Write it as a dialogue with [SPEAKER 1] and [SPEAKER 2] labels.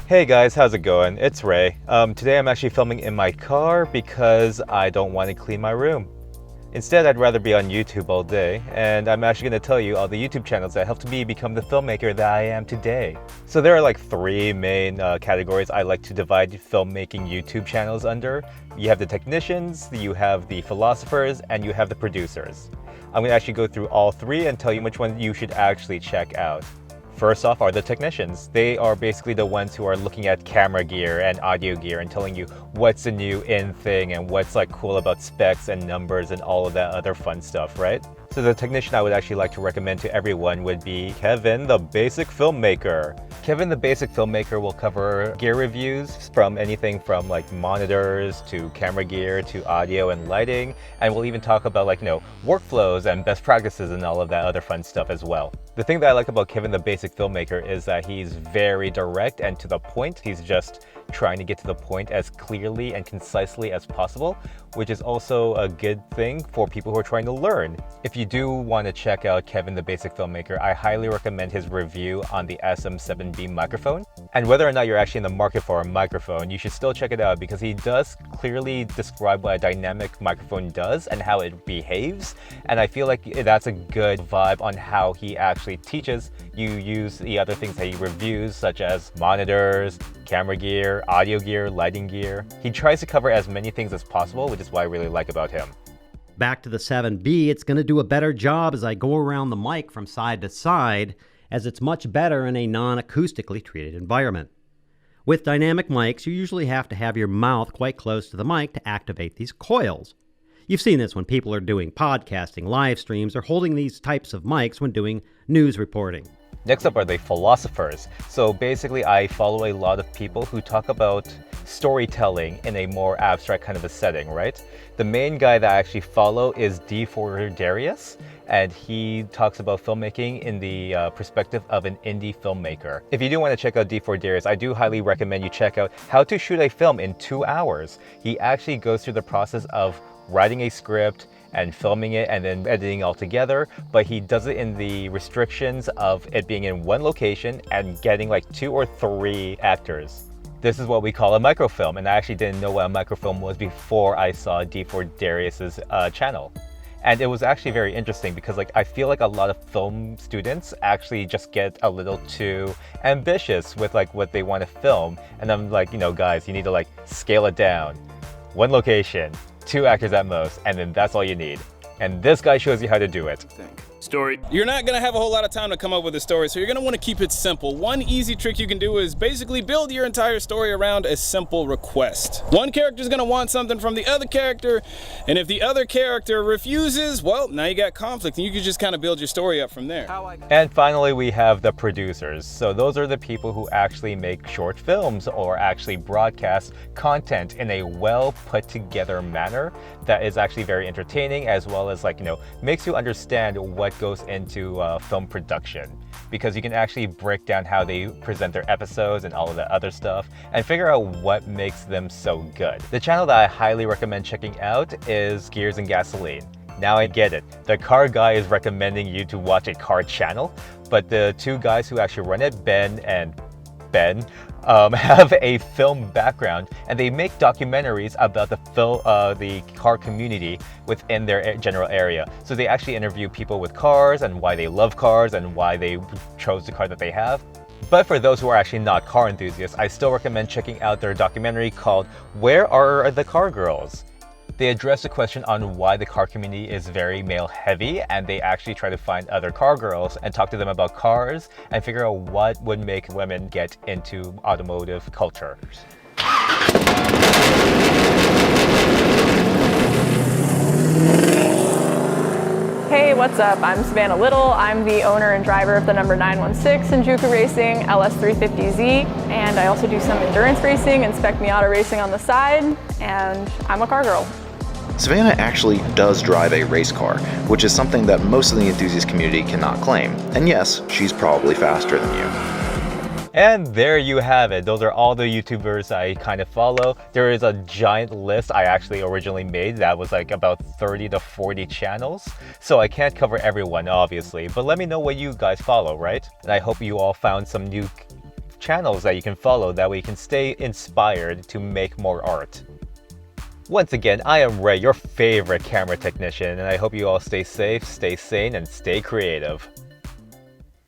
[SPEAKER 1] Hey guys, how's it going? It's Ray. Today I'm actually filming in my car because I don't want to clean my room. Instead, I'd rather be on YouTube all day, and I'm actually going to tell you all the YouTube channels that helped me become the filmmaker that I am today. So there are like three main categories I like to divide filmmaking YouTube channels under. You have the technicians, you have the philosophers, and you have the producers. I'm going to actually go through all three and tell you which one you should actually check out. First off are the technicians. They are basically the ones who are looking at camera gear and audio gear and telling you what's the new in thing and what's like cool about specs and numbers and all of that other fun stuff, right? So the technician I would actually like to recommend to everyone would be Kevin the Basic Filmmaker. Kevin the Basic Filmmaker will cover gear reviews from anything from like monitors to camera gear to audio and lighting, and we'll even talk about like, workflows and best practices and all of that other fun stuff as well. The thing that I like about Kevin the Basic Filmmaker is that he's very direct and to the point. He's just trying to get to the point as clearly and concisely as possible, which is also a good thing for people who are trying to learn. If you do want to check out Kevin the Basic Filmmaker, I highly recommend his review on the SM7B microphone. And whether or not you're actually in the market for a microphone, you should still check it out because he does clearly describe what a dynamic microphone does and how it behaves. And I feel like that's a good vibe on how he actually teaches you use the other things that he reviews, such as monitors, camera gear, audio gear, lighting gear. He tries to cover as many things as possible, which is what I really like about him.
[SPEAKER 2] Back to the 7B, it's going to do a better job as I go around the mic from side to side, as it's much better in a non-acoustically treated environment. With dynamic mics, you usually have to have your mouth quite close to the mic to activate these coils. You've seen this when people are doing podcasting, live streams, or holding these types of mics when doing news reporting.
[SPEAKER 1] Next up are the philosophers. So basically I follow a lot of people who talk about storytelling in a more abstract kind of a setting, right? The main guy that I actually follow is D4 Darius, and he talks about filmmaking in the perspective of an indie filmmaker. If you do want to check out D4 Darius, I do highly recommend you check out How to Shoot a Film in 2 Hours. He actually goes through the process of writing a script and filming it and then editing all together, but he does it in the restrictions of it being in one location and getting like 2 or 3 actors. This is what we call a microfilm, and I actually didn't know what a microfilm was before I saw D4 Darius's channel. And it was actually very interesting because I feel like a lot of film students actually just get a little too ambitious with what they want to film, and I'm like, guys, you need to scale it down. 1 location, 2 actors at most, and then that's all you need. And this guy shows you how to do it.
[SPEAKER 3] Story. You're not gonna have a whole lot of time to come up with a story, so you're gonna want to keep it simple. One easy trick you can do is basically build your entire story around a simple request. One character's gonna want something from the other character, and if the other character refuses, well, now you got conflict, and you can just kind of build your story up from there.
[SPEAKER 1] And finally, we have the producers. So those are the people who actually make short films or actually broadcast content in a well put together manner that is actually very entertaining, as well as makes you understand what goes into film production, because you can actually break down how they present their episodes and all of that other stuff and figure out what makes them so good. The channel that I highly recommend checking out is Gears and Gasoline. Now I get it. The car guy is recommending you to watch a car channel, but the 2 guys who actually run it, Ben and Ben, have a film background, and they make documentaries about the car community within their general area. So they actually interview people with cars and why they love cars and why they chose the car that they have. But for those who are actually not car enthusiasts, I still recommend checking out their documentary called Where Are the Car Girls? They address the question on why the car community is very male heavy, and they actually try to find other car girls and talk to them about cars and figure out what would make women get into automotive culture.
[SPEAKER 4] Hey, what's up? I'm Savannah Little. I'm the owner and driver of the number 916 Injuka Racing LS350Z, and I also do some endurance racing and spec Miata racing on the side, and I'm a car girl.
[SPEAKER 5] Savannah actually does drive a race car, which is something that most of the enthusiast community cannot claim. And yes, she's probably faster than you.
[SPEAKER 1] And there you have it. Those are all the YouTubers I kind of follow. There is a giant list I actually originally made that was about 30 to 40 channels. So I can't cover everyone, obviously, but let me know what you guys follow, right? And I hope you all found some new channels that you can follow, that way you can stay inspired to make more art. Once again, I am Ray, your favorite camera technician, and I hope you all stay safe, stay sane, and stay creative.